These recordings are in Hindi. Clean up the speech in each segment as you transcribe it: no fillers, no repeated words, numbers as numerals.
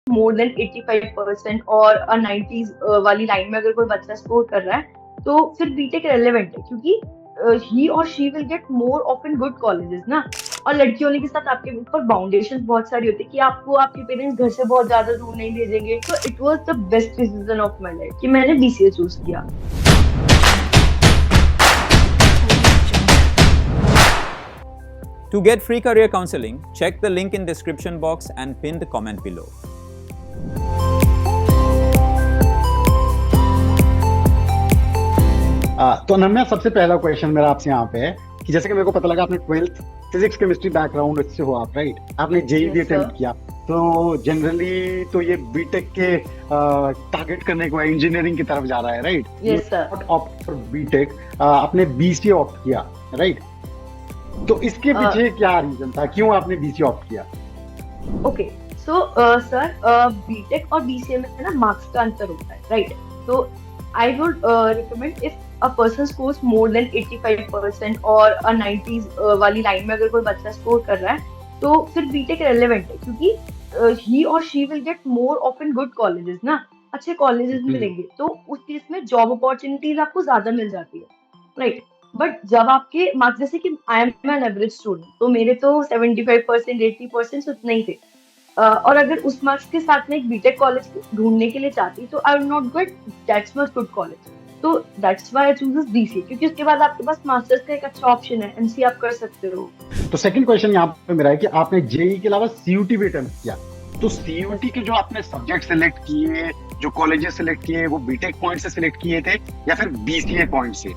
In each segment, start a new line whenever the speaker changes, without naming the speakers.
मोर देन 85% और 90s वाली लाइन में अगर कोई बच्चा स्कोर कर रहा है तो फिर बीटेक रेलेवेंट है, क्योंकि ही और she will get more of in good colleges ना। और लड़की होने के साथ आपके ऊपर बाउंडेशन बहुत सारी होती है कि आपको आपके पेरेंट्स घर से बहुत ज्यादा दूर नहीं भेजेंगे। तो it was the best decision of my life कि मैंने बीसीए चूज किया।
To get free career counseling, check the link in description box and pin the comment below.
तो अनन्या, सबसे पहला क्वेश्चन मेरा आपसे यहाँ पे है कि जैसे कि मेरे को पता लगा आपने 12th फिजिक्स केमिस्ट्री बैकग्राउंड से हो आप, राइट? आपने जेईई भी अटेम्प्ट किया, तो जनरली तो ये बीटेक के टारगेट करने को इंजीनियरिंग की तरफ जा रहा है, right?
Yes sir.
Opt for BTech, आपने बीसीए ऑप्ट किया, राइट? तो इसके पीछे क्या रीजन था, क्यों आपने बीसीए ऑप्ट किया?
ओके, सो सर, बीटेक और बीसीए में ना मार्क्स का अंतर होता है, राइट? तो I would recommend if a person scores more than 85% और 90s वाली लाइन में अगर कोई बच्चा स्कोर कर रहा है तो फिर बीटेक रेलेवेंट है, क्योंकि ही और she will get more of in good colleges ना, अच्छे कॉलेजेस मिलेंगे, तो उस केस में जॉब अपॉर्चुनिटीज आपको ज्यादा मिल जाती है, राइट? बट जब आपके मार्क्स, जैसे कि I am an average student, तो मेरे तो 75% 80% उतने ही थे। और अगर उस मार्क्स के साथ में एक बीटेक कॉलेज ढूंढने के लिए चाहती तो I will not get that's much good college. तो that's why I choose BCA, क्योंकि उसके बाद आपके पास मास्टर्स का एक अच्छा ऑप्शन है, एमसीए आप कर सकते हो।
तो सेकंड क्वेश्चन यहाँ पे मेरा है कि आपने जेईई के अलावा सीयूटी भी अटेम्प्ट किया, तो सीयूटी के जो आपने सब्जेक्ट सिलेक्ट किए, जो कॉलेजेस सिलेक्ट किए, वो बीटेक पॉइंट से सिलेक्ट किए थे या फिर बीसीए पॉइंट से?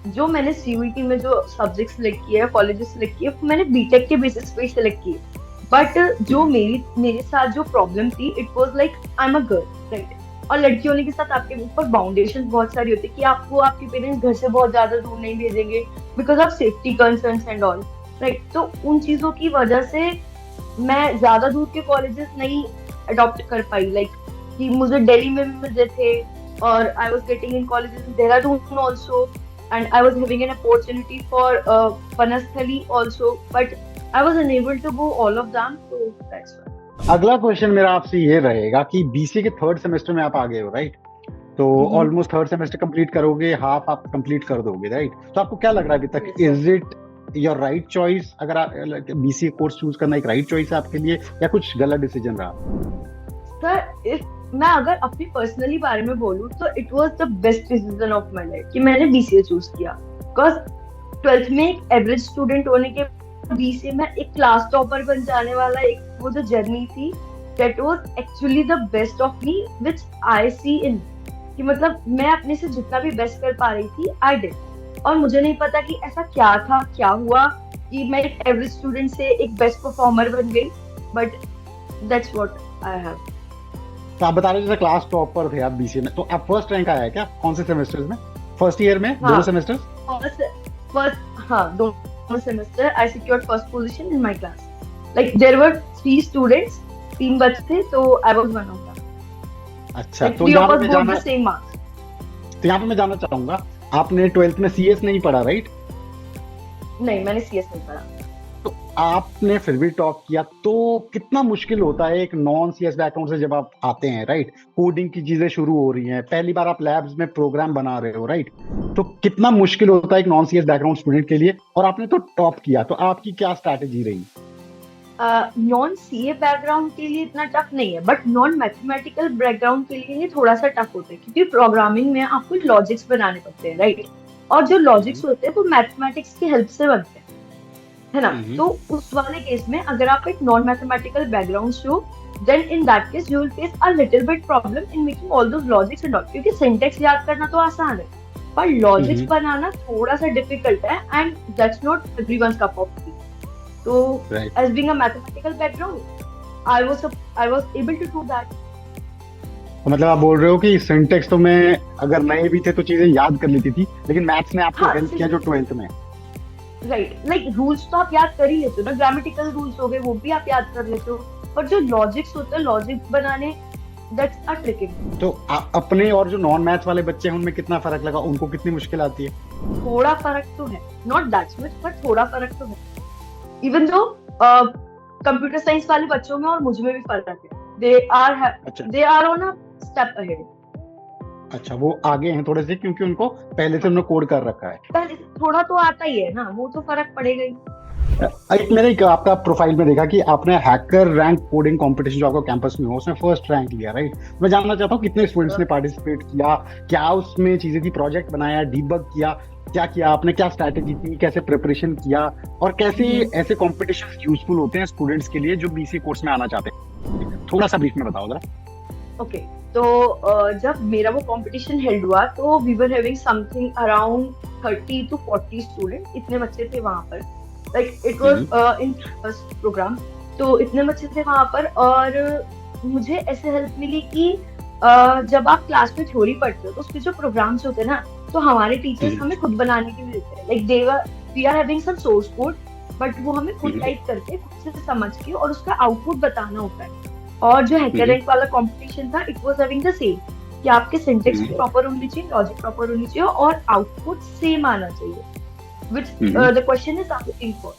जो मैंने सीयूईटी में जो सब्जेक्ट सिलेक्ट किए, कॉलेजेस सिलेक्ट किए, मैंने बीटेक के बेसिस पे सिलेक्ट किए। बट जो मेरे साथ जो प्रॉब्लम थी, it was like I am a girl, right? और लड़की होने के साथ आपके ऊपर बाउंडेशन बहुत सारी होती है कि आपको आपके पेरेंट्स घर से बहुत ज्यादा दूर नहीं भेजेंगे because of safety concerns and all, right? तो उन चीजों की वजह से मैं ज्यादा दूर के कॉलेजेस नहीं अडॉप्ट कर पाई, लाइक कि मुझे दिल्ली में भी मिल थे और I was getting in colleges in Dehradun also, and I was having an opportunity for Panasthali also, but I was unable to go all of them, so that's why.
अगला क्वेश्चन मेरा आपसे ये रहेगा कि बीसीए के थर्ड सेमेस्टर में आप आ गए हो, राइट? तो ऑलमोस्ट थर्ड सेमेस्टर कंप्लीट करोगे, हाफ आप कंप्लीट कर दोगे, राइट? तो आपको क्या लग रहा है अभी तक, is it your right choice? अगर आप बीसीए कोर्स चूज करना एक राइट चॉइस है आपके लिए या कुछ गलत डिसीजन रहा?
सर, मैं अगर अपनी पर्सनली बारे में बोलूं तो it was the best decision of my life कि मैंने बीसीए चूज किया, बिकॉज 12th में एक एवरेज स्टूडेंट होने के बीसीए में एक क्लास टॉपर बन जाने वाला एक वो जो जर्नी थी, that was actually the best of me which I see in, कि मतलब मैं अपने से जितना भी बेस्ट कर पा रही थी आई डिड। और मुझे नहीं पता कि ऐसा क्या था, क्या हुआ कि मैं एक एवरेज स्टूडेंट से एक बेस्ट परफॉर्मर बन गई, but that's what I have.
तो आप बता रहे जैसे क्लास टॉपर थे आप बीसीए में, तो आप फर्स्ट रैंक आया है क्या? कौन से सेमेस्टर्स में? फर्स्ट ईयर में?
हाँ,
दोनों सेमेस्टर्स?
दोनों semester I secured first position in my class. Like there were 3 students, 3 बच्चे थे, तो I was one of them.
अच्छा, तो यहाँ पे मैं जाना
सेम मार्क्स।
तो यहाँ पे मैं जानना चाहूंगा, आपने 12th में सीएस नहीं पढ़ा, राइट?
नहीं, मैंने सीएस नहीं पढ़ा।
तो आपने फिर भी टॉप किया, तो कितना मुश्किल होता है एक नॉन सीएस बैकग्राउंड से जब आप आते हैं, राइट? कोडिंग की चीजें शुरू हो रही हैं, पहली बार आप लैब्स में प्रोग्राम बना रहे हो, राइट? तो कितना मुश्किल होता है एक नॉन सीएस बैकग्राउंड स्टूडेंट के लिए, और आपने तो टॉप किया, तो आपकी क्या स्ट्रैटेजी रही?
नॉन सीए बैकग्राउंड के लिए इतना टफ नहीं है, बट नॉन मैथमेटिकल बैकग्राउंड के लिए ये थोड़ा सा टफ होता है, क्योंकि प्रोग्रामिंग में आपको लॉजिक्स बनाने पड़ते हैं, राइट? और जो लॉजिक्स होते हैं वो मैथमेटिक्स की हेल्प से बनते हैं, है ना? तो उस वाले केस में अगर आप एक non mathematical background show, then in that case you will face a little bit problem in making all those logics and all, क्योंकि सिंटैक्स याद करना तो आसान है पर लॉजिक्स बनाना थोड़ा सा डिफिकल्ट है, and that's not everyone's cup of T. तो as being a mathematical background, I was able to do that.
तो मतलब आप बोल रहे हो कि सिंटेक्स तो मैं अगर नए भी थे तो चीजें याद कर लेती थी, लेकिन मैथ्स ने आपको हेल्प किया जो 12th में?
राइट, लाइक रूल्स तो आप याद कर ही लेते हो ना, ग्रामेटिकल रूल्स हो गए वो भी आप याद कर लेते हो, पर जो लॉजिक्स होते हैं, लॉजिक बनाने, दैट्स अ ट्रिकी।
तो अपने और जो नॉन मैथ्स वाले बच्चे हैं उनमें कितना फर्क लगा, उनको कितनी मुश्किल आती है?
थोड़ा फर्क तो है, नॉट दैट मच, पर थोड़ा फर्क तो है। इवन दो कंप्यूटर साइंस वाले बच्चों में और मुझ में भी फर्क है.
अच्छा
they are on a step ahead.
अच्छा, वो आगे हैं थोड़े से क्योंकि उनको पहले से उन्होंने कोड कर रखा है।
पहले से थोड़ा तो आता ही है ना, वो तो फर्क पड़ेगा ही.
मैंने एक आपका प्रोफाइल में देखा कि आपने हैकर रैंक कोडिंग कंपटीशन जो आपका कैंपस में हो उसमें फर्स्ट रैंक लिया, राइट? मैं जानना चाहता हूँ कितने स्टूडेंट्स ने पार्टिसिपेट किया, क्या उसमें चीजें थी, प्रोजेक्ट बनाया, डीबग किया, क्या किया आपने, क्या स्ट्रैटेजी थी, कैसे प्रिपरेशन किया, और कैसे ऐसे कॉम्पिटिशन यूजफुल होते हैं स्टूडेंट्स के लिए जो बीसी कोर्स में आना चाहते हैं? थोड़ा सा ब्रीफ में बताओ जरा।
ओके, तो जब मेरा वो कंपटीशन हेल्ड हुआ तो we were having something around 30 to 40 student, इतने बच्चे थे वहां पर. Like it was in first program, तो इतने बच्चे थे वहां पर. और मुझे ऐसे हेल्प मिली कि जब आप क्लास में थ्योरी पढ़ते हो तो उसके जो प्रोग्राम्स होते हैं ना, तो हमारे टीचर्स हमें खुद बनाने के लिए देते हैं. Like we are having some source code, but वो हमें खुद टाइप करके खुद से समझ के और उसका आउटपुट बताना होता है. और जो हैकर रैंक वाला कंपटीशन था, it was having the same, कि आपके सिंटेक्स प्रॉपर होनी चाहिए, लॉजिक प्रॉपर होनी चाहिए और आउटपुट सेम आना चाहिए, which the question is asking for.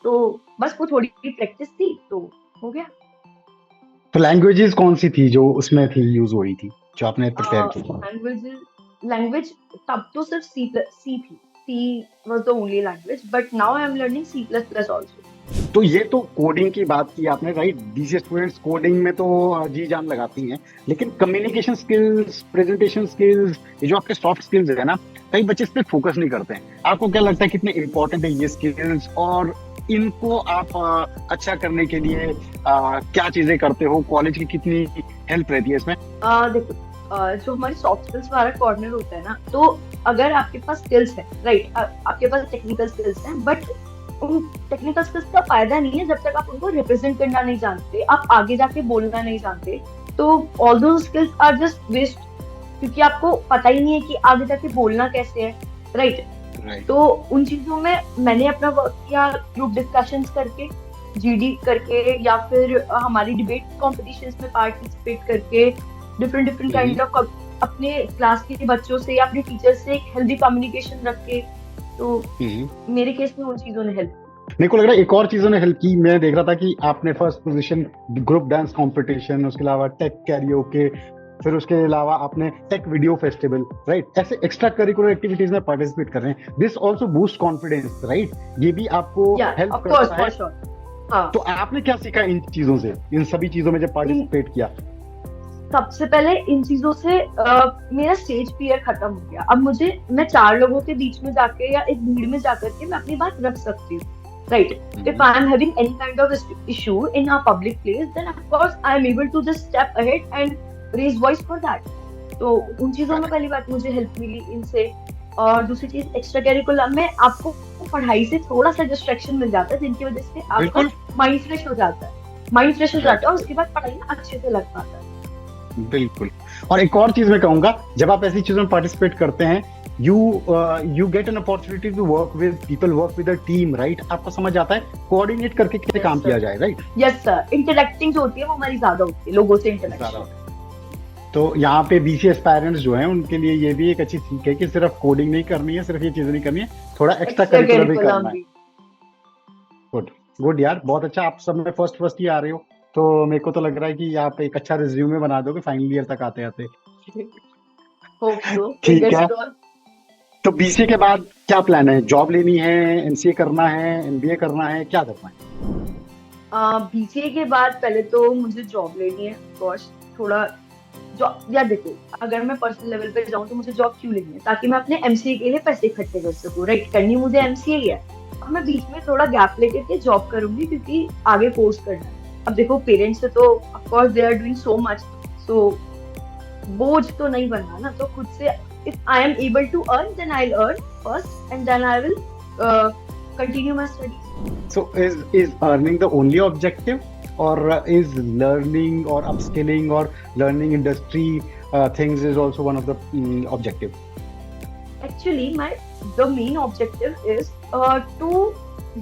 तो बस वो थोड़ी प्रैक्टिस थी तो हो गया.
तो लैंग्वेजेस कौन सी थी जो उसमें थी, यूज हुई थी, जो आपने प्रिपेयर की?
लैंग्वेज तब तो सिर्फ सी थी. She was the only language, but now I am learning C++ also.
तो ये तो कोडिंग की बात की आपने, राइट? बीसी स्टूडेंट्स कोडिंग में तो जी जान लगाती हैं, लेकिन कम्युनिकेशन स्किल्स, प्रेजेंटेशन स्किल्स, ये जो आपके सॉफ्ट स्किल्स है ना, कई बच्चे इस पे फोकस नहीं करते हैं. आपको क्या लगता है कितने इंपॉर्टेंट है ये स्किल्स, और इनको आप अच्छा करने के लिए क्या चीजें करते हो? कॉलेज की कितनी हेल्प रहती है इसमें?
देखो, जो हमारे सॉफ्ट स्किल्स वाला कॉर्नर होता है ना, तो अगर आपके पास स्किल्स है, राइट, आपके पास टेक्निकल स्किल्स हैं, बट उन टेक्निकल स्किल्स का फायदा नहीं है जब तक आप उनको रिप्रेजेंट करना नहीं जानते, आप आगे जाके बोलना नहीं जानते. तो ऑल दो स्किल्स आर जस्ट वेस्ट, क्योंकि आपको पता ही नहीं है कि आगे जाके बोलना कैसे है, राइट? तो उन चीजों में मैंने अपना वर्क किया, ग्रुप डिस्कशंस करके, जीडी करके, या फिर हमारी डिबेट कॉम्पिटिशन्स में पार्टिसिपेट करके, डिफरेंट काइंड ऑफ अपने क्लास के बच्चों से या अपने टीचर से एक हेल्दी कम्युनिकेशन रख के. तो मेरे केस में उन चीजों ने हेल्प.
मेरे को लग रहा है एक और चीजों ने हेल्प की. मैं देख रहा था कि आपने first position group dance competition, उसके अलावा टेक कैरियोके, फिर उसके अलावा आपने टेक वीडियो फेस्टिवल, राइट? ऐसे एक्स्ट्रा करिकुलर एक्टिविटीज में पार्टिसिपेट कर रहे हैं. This also boost confidence, right? ये भी आपको हेल्प करता है. हाँ. तो आपने क्या सीखा इन चीजों से, इन सभी चीजों में जब पार्टिसिपेट किया?
सबसे पहले इन चीजों से मेरा स्टेज फियर खत्म हो गया. अब मैं 4 लोगों के बीच में जाके या एक भीड़ में जाकर के मैं अपनी बात रख सकती हूँ, right? If I am having any kind of issue in a public place, then of course I am able to just step ahead and raise voice for that. तो उन चीजों में पहली बात मुझे हेल्प मिली इनसे. और दूसरी चीज, एक्स्ट्रा करिकुलर में आपको पढ़ाई से थोड़ा सा डिस्ट्रैक्शन मिल जाता है, जिनकी वजह से आपका माइंड फ्रेश हो जाता है और उसके बाद पढ़ाई में अच्छे से लग पाता है.
बिल्कुल. और एक और चीज मैं कहूंगा, जब आप ऐसी चीजों में पार्टिसिपेट करते हैं, you get an opportunity to work with people, work with a team, right? आपको समझ आता है कोऑर्डिनेट करके कैसे काम किया जाए, राइट?
Yes sir. इंटरेक्टिंग जो होती है वो हमारी ज्यादा होती है, लोगों से इंटरेक्शन.
तो यहाँ पे बीसीएस पेरेंट्स जो हैं उनके लिए ये भी एक अच्छी सीख है कि सिर्फ कोडिंग नहीं करनी है, सिर्फ ये चीजें नहीं करनी है, थोड़ा एक्स्ट्रा करिकुलर भी करना है. गुड यार, बहुत अच्छा. आप सब में फर्स्ट ही आ रहे हो, तो मेरे को तो लग रहा है कि आप एक अच्छा रिज्यूमे बना दोगे फाइनल ईयर तक आते आते. ठीक है. तो बीसीए के बाद क्या प्लान है? जॉब लेनी है, एमसीए करना है, एमबीए करना है, क्या करना है?
बीसीए के बाद पहले तो मुझे जॉब लेनी है. कोर्स थोड़ा जॉब, या देखो, अगर मैं पर्सनल लेवल पे जाऊँ तो मुझे जॉब क्यों लेनी है? ताकि मैं अपने एमसीए के लिए पैसे इकट्ठे कर सकूँ, राइट? करनी मुझे एमसीए ही है, और मैं बीच में थोड़ा गैप लेकर के जॉब करूंगी क्योंकि आगे कोर्स करना है. अब देखो, पेरेंट्स से तो of course they are doing so much, so बोझ तो नहीं बनना ना. तो खुद से if I am able to earn, then I will earn first and then I will continue my studies.
So is earning the only objective, or is learning or upskilling or learning industry things is also one of the objective?
Actually, the main objective is to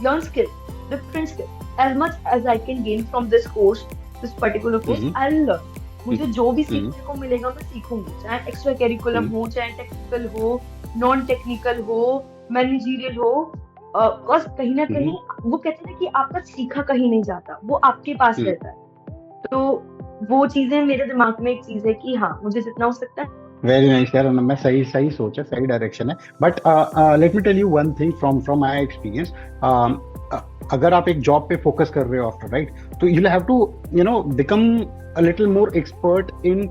learn skills, different skills. As much as I can gain from this course, this particular course, I'll learn. मुझे जो भी सीखने को मिलेगा मैं सीखूंगी, चाहे एक्स्ट्रा करिकुलम हो, चाहे टेक्निकल हो, नॉन टेक्निकल हो, मैनेजरियल हो, कॉज कहीं ना
हम्म।
कहीं वो कहते हैं ना कि आपका सीखा कहीं नहीं जाता, वो आपके पास
हम्म।
रहता है। तो वो चीजें मेरे दिमाग में एक चीज है कि हाँ, मुझे जितना हो सकता है।
वेरी नाइस यार, मैं सही सही सोच है, सही डायरेक्शन है। But let me tell you one thing from from my experience. अगर आप एक जॉब पे फोकस कर रहे हो आफ्टर, राइट, तो you have to become a little more expert in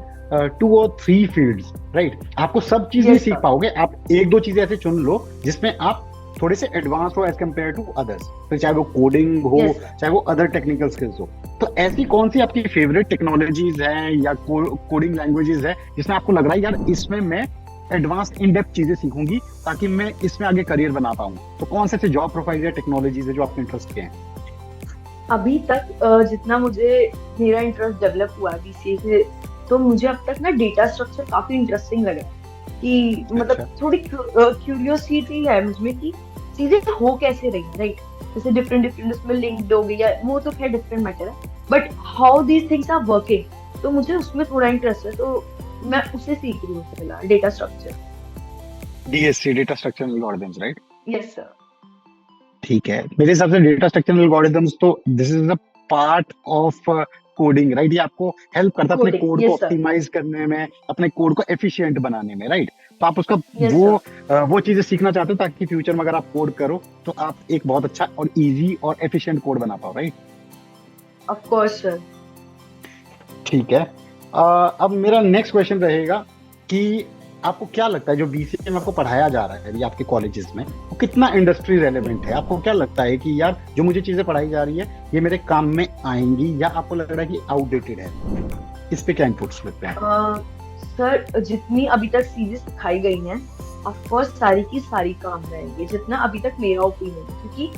2 or 3 fields, right. आपको सब चीज नहीं
यस
सीख
सर।
पाओगे, आप एक दो चीजें ऐसे चुन लो जिसमें आप थोड़े से एडवांस हो एज कम्पेयर टू अदर्स, फिर चाहे वो कोडिंग हो,
यस सर।
चाहे वो अदर टेक्निकल स्किल्स हो। तो ऐसी कौन सी आपकी फेवरेट टेक्नोलॉजीज हैं या कोडिंग लैंग्वेजेस है जिसमें आपको लग रहा है यार इसमें मैं एडवांस इन डेप्थ चीजें सीखूंगी ताकि मैं इसमें आगे करियर बना पाऊं? तो कौन से ऐसे जॉब प्रोफाइल या टेक्नोलॉजीज है जो आपके इंटरेस्ट के हैं?
अभी तक जितना मुझे मेरा इंटरेस्ट डेवलप हुआ है बीसीए से, तो मुझे अब तक ना डेटा स्ट्रक्चर काफी इंटरेस्टिंग लगा है। कि
अच्छा।
मतलब थोड़ी क्यूरियोसिटी है मुझमें कि चीजें हो कैसे रही, राइट। जैसे डिफरेंट डिफरेंट उसमें लिंक्ड हो गई, या वो तो खैर डिफरेंट मैटर है, but how these things are working, तो मुझे उसमें थोड़ा इंटरेस्ट है। तो मैं उसे सीख रही हूँ फिलहाल, data structure.
DSC, data structure algorithms, right?
Yes sir.
ठीक है, मेरे हिसाब से डेटा स्ट्रक्चर एल्गोरिथम्स तो this is a part of coding, right? ये आपको हेल्प करता है अपने
कोडिंग,
कोड को
यस सर।
ऑप्टिमाइज करने में, अपने कोड को एफिशिएंट बनाने में, राइट? तो आप उसका
यस
वो
सर।
वो चीजें सीखना चाहते हो ताकि फ्यूचर में अगर आप कोड करो तो आप एक बहुत अच्छा और इजी और एफिशिएंट कोड बना पाओ, राइट?
Of course sir.
ठीक है। अब मेरा नेक्स्ट क्वेश्चन रहेगा कि आपको क्या लगता है जो बीसीए में आपको पढ़ाया जा रहा है अभी आपके कॉलेजेस में, वो कितना इंडस्ट्री रेलेवेंट है? आपको क्या लगता है कि यार जो मुझे चीजें पढ़ाई जा रही है ये मेरे काम में आएंगी, या आपको लग रहा है कि आउटडेटेड है? इस पे क्या इनपुट्स लगते हैं?
सर, जितनी अभी तक चीजें सिखाई गई हैं, ऑफ कोर्स सारी की सारी काम रहेंगे, जितना अभी तक मेरा ओपिनियन है। क्योंकि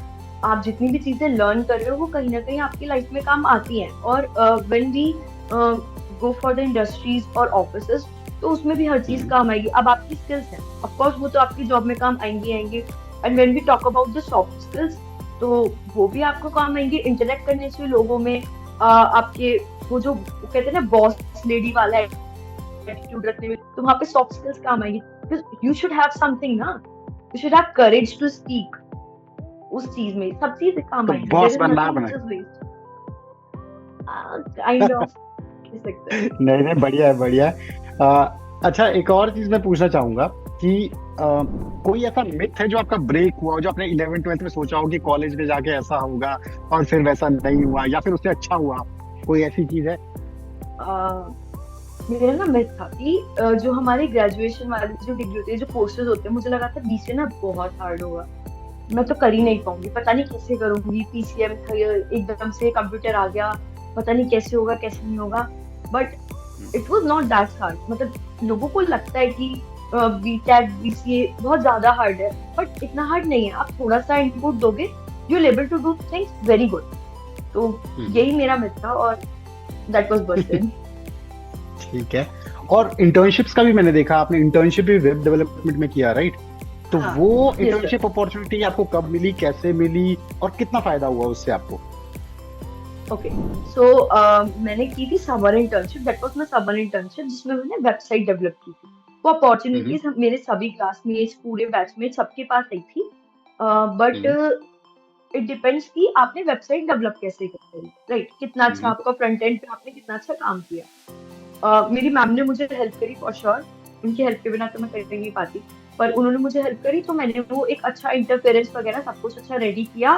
आप जितनी भी चीजें लर्न कर रहे हो वो कहीं ना कहीं आपकी लाइफ में काम आती हैं। और when we go for the industries और ऑफिसेज, तो उसमें भी हर चीज
हम्म।
काम आएगी। अब आपकी स्किल्स हैं, ऑफ कोर्स वो तो आपकी जॉब में काम आएंगी आएंगे। And when we talk about the soft skills, तो वो भी आपको काम आएंगे, इंटरेक्ट करने से लोगों में। आपके वो जो कहते हैं ना बॉस लेडी वाला एटीट्यूड रखने में, तो वहाँ पे सॉफ्ट स्किल्स काम आएगी। Because you should have something ना, you should have courage to speak. उस चीज में सब चीजें काम
तो
आएंगी।
बॉस
देयर इज
बनना है
नथिंग
अपने?
जस्ट वेस्ट, काइंड ऑफ कह सकते हैं।
नहीं नहीं, बढ़िया है, बढ़िया है। अच्छा, एक और चीज मैं पूछना चाहूंगा कि कोई ऐसा मिथ है जो आपका ब्रेक हुआ हो, जो आपने 11th-12th में सोचा हो कि कॉलेज में जाके ऐसा होगा और फिर वैसा नहीं हुआ, या फिर उससे अच्छा हुआ? कोई ऐसी चीज है?
मेरा ना मिथ था कि जो हमारी ग्रेजुएशन वाली जो डिग्री होती है, जो कोर्सेज होते हैं, मुझे लगा था बीसीए ना बहुत हार्ड होगा, मैं तो कर ही नहीं पाऊंगी, पता नहीं कैसे करूंगी। पीसीएम था, एकदम से कंप्यूटर आ गया, पता नहीं कैसे होगा कैसे नहीं होगा। But it was not that hard. मतलब लोगों को लगता है कि बीटेक बीसीए बहुत ज्यादा हार्ड है, बट इतना हार्ड नहीं है। आप थोड़ा सा इनपुट दोगे, you will able to do things very good. तो यही मेरा मिथ था, और दैट वाज बस्टेड।
ठीक है। और इंटर्नशिप्स का भी मैंने देखा, आपने इंटर्नशिप भी वेब डेवलपमेंट में किया, राइट? तो
हाँ,
वो
yes, sir.
इंटर्नशिप अपॉर्चुनिटी आपको कब मिली, कैसे मिली, और कितना फायदा हुआ उससे आपको?
ओके, सो मैंने की थी summer internship. That was my summer internship, जिसमें मैंने वेबसाइट डेवलप की थी। वो अपॉर्चुनिटीज मेरे सभी क्लासमेट्स, पूरे बैचमेट सबके पास आई थी। बट इट डिपेंड्स कि आपने वेबसाइट डेवलप कैसे करी, राइट। कितना अच्छा आपका फ्रंट एंड पे आपने कितना अच्छा काम किया। मेरी मैम ने मुझे हेल्प करी फॉर श्योर। उनकी हेल्प के बिना तो मैं कर नहीं पाती, पर उन्होंने मुझे हेल्प करी, तो मैंने वो एक अच्छा इंटरफेरेंस वगैरह सब कुछ अच्छा रेडी किया।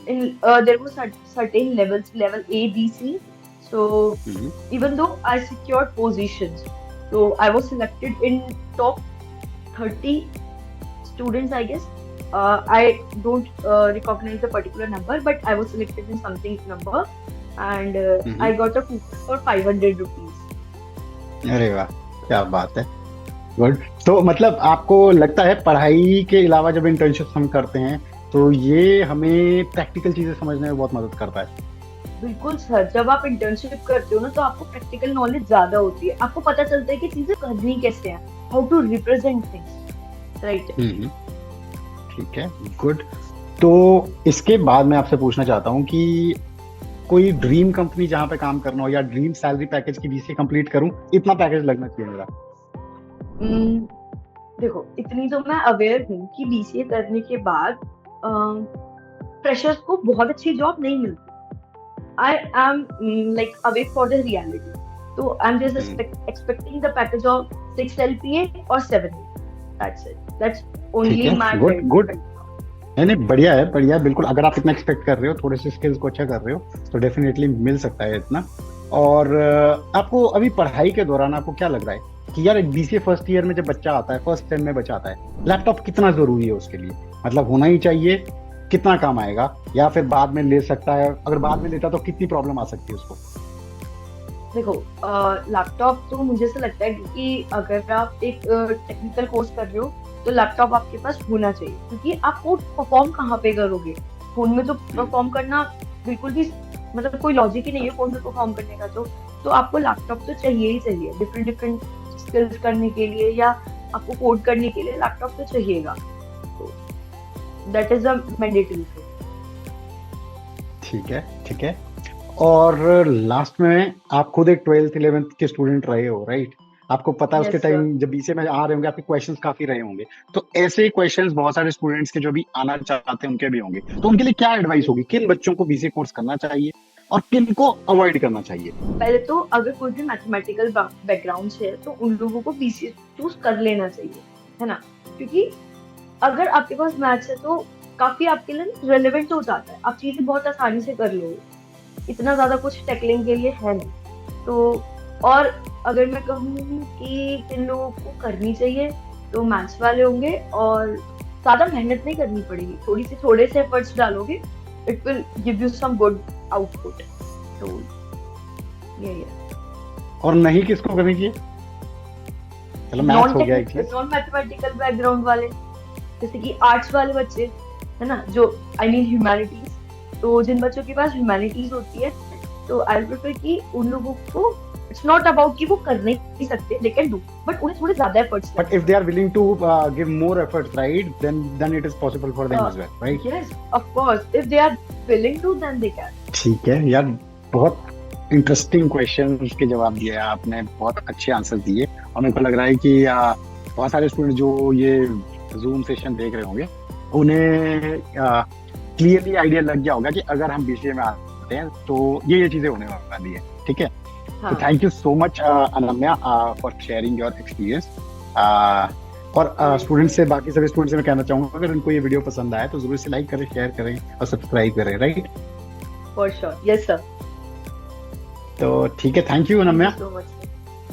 There were certain levels, level A, B, C. So even though I secured positions, so I was selected in top 30 students, I guess. I don't recognize the particular number, but I was selected in something number, and I got a coupon for 500 rupees.
अरे वाह, क्या बात है, गुड। तो मतलब आपको लगता है पढ़ाई के अलावा जब इंटर्नशिप हम करते हैं तो ये हमें प्रैक्टिकल चीजें समझने में बहुत मदद करता है?
बिल्कुल सर, जब आप इंटर्नशिप करते हो ना, तो आपको प्रैक्टिकल नॉलेज ज्यादा होती है। आपको पता चलता है कि चीजें करनी कैसे हैं, how to represent things, right.
ठीक है, गुड। तो इसके बाद मैं आपसे पूछना चाहता हूँ कि कोई ड्रीम कंपनी जहाँ पे काम करना हो, या ड्रीम सैलरी पैकेज की बीसीए कंप्लीट करूँ, इतना पैकेज लगना चाहिए मेरा?
देखो, इतनी तो मैं अवेयर हूँ कि बीसीए करने के बाद फ्रेशर्स को बहुत अच्छी जॉब नहीं मिलती। I am like away for the reality. So I'm just
hmm,
expecting the package of 6 LPA or 7. That's it. That's
ठीक
only
है,
my
good
benchmark
good.
right now.
नहीं नहीं, बढ़िया है, बढ़िया है, बिल्कुल। अगर आप इतना एक्सपेक्ट कर रहे हो, थोड़े से स्किल्स को अच्छा कर रहे हो, तो डेफिनेटली मिल सकता है इतना। और आपको अभी पढ़ाई के दौरान आपको क्या लग रहा है कि यार एक बीसीए फर्स्ट ईयर में जब बच्चा आता है, फर्स्ट सेम में बच्चा आता है, लैपटॉप कितना जरूरी है उसके लिए? मतलब होना ही चाहिए, कितना काम आएगा, या फिर बाद में ले सकता है? अगर बाद में लेता तो कितनी प्रॉब्लम आ सकती है उसको?
देखो, लैपटॉप तो मुझे ऐसा लगता है कि अगर आप एक टेक्निकल कोर्स कर रहे हो तो लैपटॉप आपके पास होना चाहिए, क्योंकि आप कोड परफॉर्म कहाँ पे करोगे? फोन में तो परफॉर्म करना बिल्कुल भी मतलब कोई लॉजिक ही नहीं है फोन में परफॉर्म करने का। तो आपको लैपटॉप तो चाहिए ही चाहिए, डिफरेंट डिफरेंट स्किल्स करने के लिए या आपको कोड करने के लिए लैपटॉप तो चाहिएगा। तो that is a mandatory thing.
ठीक है, ठीक है। और लास्ट में, आप खुद एक 12th 11th के स्टूडेंट रहे हो, राइट? आपको पता है उसके
यस सर।
टाइम जब बीसीए में आ रहे होंगे, आपके क्वेश्चंस काफी रहे होंगे। तो ऐसे ही क्वेश्चंस बहुत सारे स्टूडेंट्स के जो भी आना चाहते हैं उनके भी होंगे। तो उनके लिए क्या एडवाइस होगी? किन बच्चों को बीसीए कोर्स करना चाहिए और किन को अवॉइड करना चाहिए?
पहले तो अगर कोई भी मैथमेटिकल बैकग्राउंड से है तो उन लोगों को बीसीए चूज कर लेना चाहिए, है ना? क्योंकि अगर आपके पास मैथ्स है तो काफी आपके लिए रेलेवेंट हो जाता है, आप चीजें बहुत आसानी से कर लोगे, इतना ज्यादा कुछ टैकलिंग के लिए है नहीं। तो और अगर मैं कहूँ कि किन लोगों को करनी चाहिए, तो मैथ्स वाले होंगे, और ज्यादा मेहनत नहीं करनी पड़ेगी, थोड़े से एफर्ट्स डालोगे, it will give you some good output. तो यही है।
और नहीं किसको करनी चाहिए? चलो, मैथ्स हो गया एक चीज।
नॉन मैथमेटिकल बैकग्राउंड वाले, जैसे कि आर्ट्स वाले बच्चे, है ना, जो आई मीन ह्यूमैनिटीज, तो जिन बच्चों के पास ह्यूमैनिटीज होती है, तो आई प्रेफर कि उन लोगों को, इट्स नॉट अबाउट कि वो कर नहीं सकते, दे कैन डू, बट उन्हें थोड़े ज्यादा efforts
But if they are willing to give more efforts, right, then it is possible for them as well, right?
Yes of course, if they are willing to then they can.
ठीक है यार, बहुत इंटरेस्टिंग क्वेश्चन के जवाब दिए आपने, बहुत अच्छे आंसर दिए। और मेरे को लग रहा है कि बहुत सारे स्टूडेंट जो ये जूम सेशन देख रहे होंगे, उन्हें क्लियरली आइडिया लग गया होगा कि अगर हम बीसीए में आते हैं तो ये चीजें होने वाली है। ठीक है, तो thank you so much Anamya for sharing your experience. और स्टूडेंट्स से, बाकी सभी स्टूडेंट्स से मैं कहना चाहूंगा, अगर इनको ये वीडियो पसंद आए तो जरूर से लाइक करें, शेयर करें और सब्सक्राइब करें, right?
For sure, yes sir.
तो ठीक है, thank you Anamya.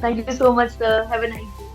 Thank you so much sir, have a nice day.